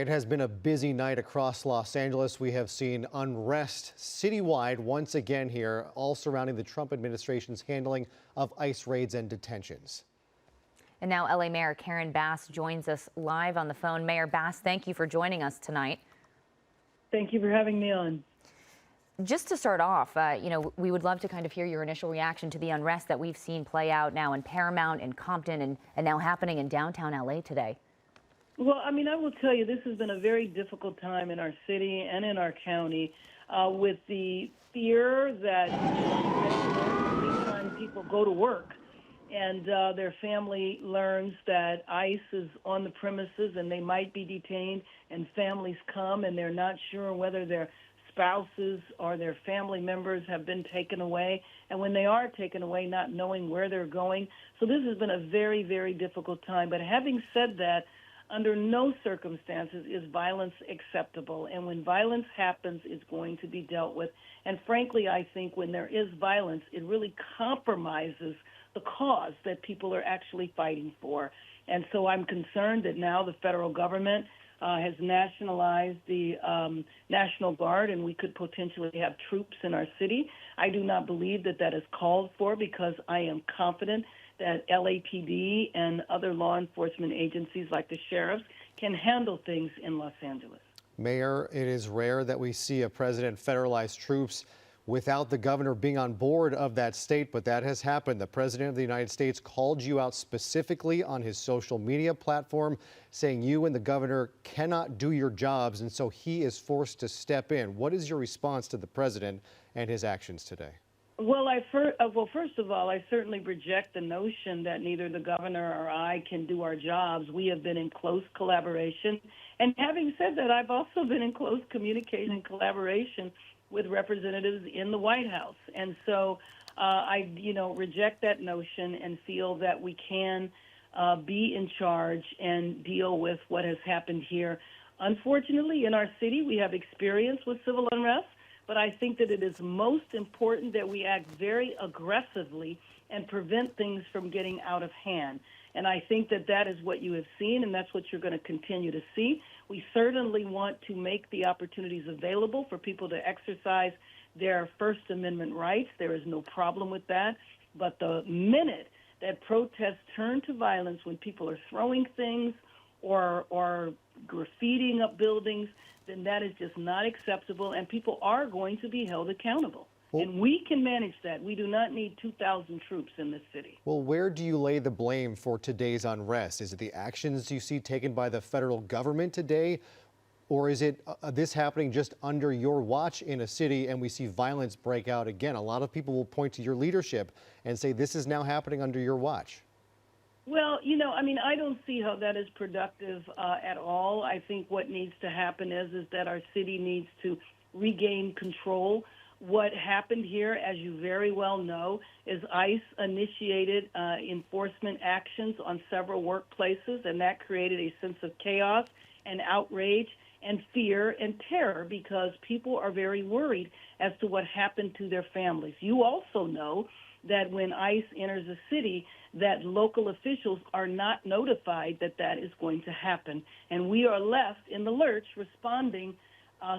It has been a busy night across Los Angeles. We have seen unrest citywide once again here, all surrounding the Trump administration's handling of ICE raids and detentions. And now LA Mayor Karen Bass joins us live on the phone. Mayor Bass, thank you for joining us tonight. Thank you for having me on. Just to start off, we would love to kind of hear your initial reaction to the unrest that we've seen play out now in Paramount and Compton and now happening in downtown LA today. Well, I will tell you, this has been a very difficult time in our city and in our county with the fear that anytime people go to work and their family learns that ICE is on the premises and they might be detained, and families come and they're not sure whether their spouses or their family members have been taken away, and when they are taken away, not knowing where they're going. So this has been a very, very difficult time. But having said that, under no circumstances is violence acceptable. And when violence happens, it's going to be dealt with. And frankly, I think when there is violence, it really compromises the cause that people are actually fighting for. And so I'm concerned that now the federal government has nationalized the National Guard, and we could potentially have troops in our city. I do not believe that that is called for, because I am confident that LAPD and other law enforcement agencies like the sheriffs can handle things in Los Angeles. Mayor, it is rare that we see a president federalize troops without the governor being on board of that state, but that has happened. The president of the United States called you out specifically on his social media platform, saying you and the governor cannot do your jobs, and so he is forced to step in. What is your response to the president and his actions today? Well, first of all, I certainly reject the notion that neither the governor or I can do our jobs. We have been in close collaboration. And having said that, I've also been in close communication and collaboration with representatives in the White House. And so I reject that notion and feel that we can be in charge and deal with what has happened here. Unfortunately, in our city, we have experience with civil unrest. But I think that it is most important that we act very aggressively and prevent things from getting out of hand. And I think that that is what you have seen, and that's what you're going to continue to see. We certainly want to make the opportunities available for people to exercise their First Amendment rights. There is no problem with that. But the minute that protests turn to violence, when people are throwing things or graffitiing up buildings, then that is just not acceptable, and people are going to be held accountable. Well, and we can manage that. We do not need 2,000 troops in this city. Well, where do you lay the blame for today's unrest? Is it the actions you see taken by the federal government today, or is it this happening just under your watch in a city and we see violence break out again? A lot of people will point to your leadership and say this is now happening under your watch. Well, I don't see how that is productive at all. I think what needs to happen is that our city needs to regain control. What happened here, as you very well know, is ICE initiated enforcement actions on several workplaces, and that created a sense of chaos and outrage and fear and terror, because people are very worried as to what happened to their families. You also know that when ICE enters a city, that local officials are not notified that that is going to happen. And we are left in the lurch, responding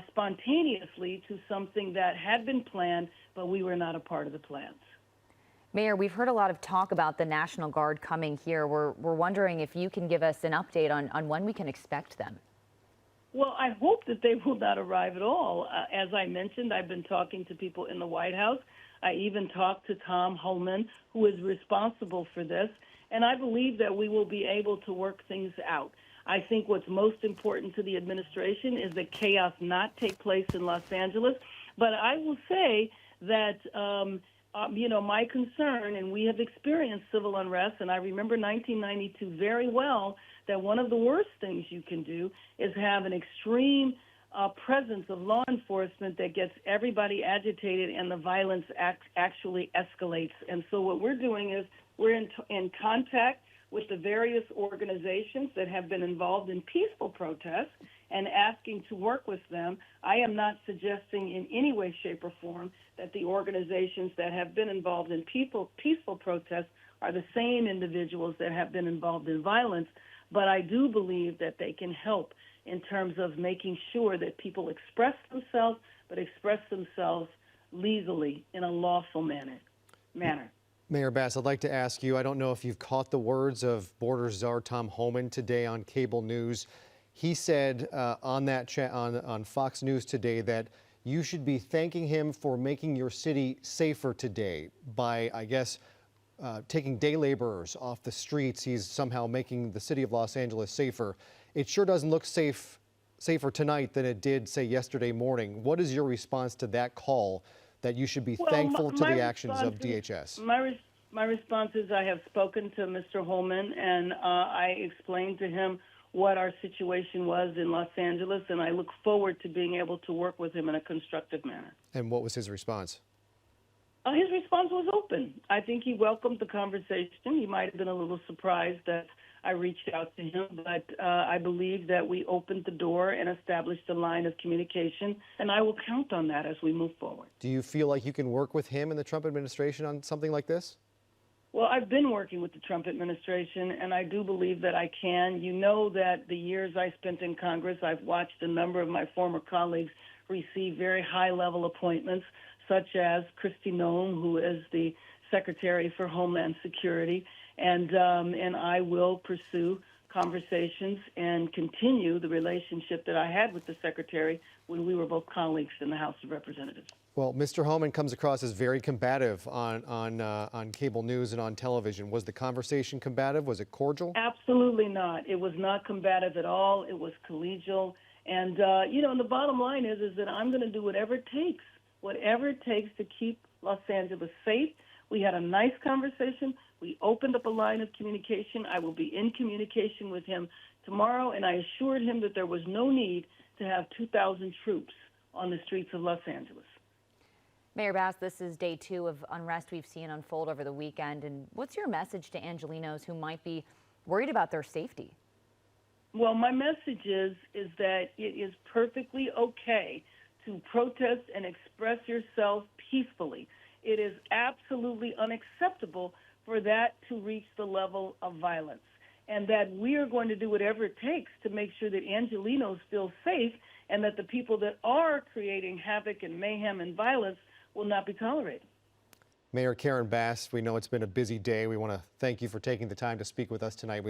spontaneously to something that had been planned, but we were not a part of the plans. Mayor, we've heard a lot of talk about the National Guard coming here. We're wondering if you can give us an update on when we can expect them. Well, I hope that they will not arrive at all. As I mentioned, I've been talking to people in the White House. I even talked to Tom Homan, who is responsible for this, and I believe that we will be able to work things out. I think what's most important to the administration is that chaos not take place in Los Angeles. But I will say that, my concern, and we have experienced civil unrest, and I remember 1992 very well, that one of the worst things you can do is have an extreme presence of law enforcement that gets everybody agitated, and the violence actually escalates. And so what we're doing is we're in contact with the various organizations that have been involved in peaceful protests and asking to work with them. I am not suggesting in any way, shape, or form that the organizations that have been involved in peaceful protests are the same individuals that have been involved in violence, but I do believe that they can help in terms of making sure that people express themselves, but express themselves legally in a lawful manner. Mayor Bass, I'd like to ask you, I don't know if you've caught the words of border czar Tom Homan today on cable news. He said on Fox News today that you should be thanking him for making your city safer today by, I guess, taking day laborers off the streets. He's somehow making the city of Los Angeles safer. It sure doesn't look safer tonight than it did, say, yesterday morning. What is your response to that call that you should be thankful to the actions of DHS? My response is I have spoken to Mr. Holman, and I explained to him what our situation was in Los Angeles, and I look forward to being able to work with him in a constructive manner. And what was his response? His response was open. I think he welcomed the conversation. He might have been a little surprised that I reached out to him, but I believe that we opened the door and established a line of communication, and I will count on that as we move forward. Do you feel like you can work with him and the Trump administration on something like this? Well, I've been working with the Trump administration, and I do believe that I can. You know that the years I spent in Congress, I've watched a number of my former colleagues receive very high-level appointments, such as Kristi Noem, who is the Secretary for Homeland Security, and I will pursue conversations and continue the relationship that I had with the Secretary when we were both colleagues in the House of Representatives. Well, Mr. Homan comes across as very combative on cable news and on television. Was the conversation combative? Was it cordial? Absolutely not. It was not combative at all. It was collegial. And, and the bottom line is that I'm going to do whatever it takes to keep Los Angeles safe. We had a nice conversation. We opened up a line of communication. I will be in communication with him tomorrow, and I assured him that there was no need to have 2,000 troops on the streets of Los Angeles. Mayor Bass, this is day 2 of unrest we've seen unfold over the weekend. And what's your message to Angelenos who might be worried about their safety? Well, my message is that it is perfectly okay to protest and express yourself peacefully. It is absolutely unacceptable for that to reach the level of violence, and that we are going to do whatever it takes to make sure that Angelenos feel safe and that the people that are creating havoc and mayhem and violence will not be tolerated. Mayor Karen Bass, we know it's been a busy day. We want to thank you for taking the time to speak with us tonight.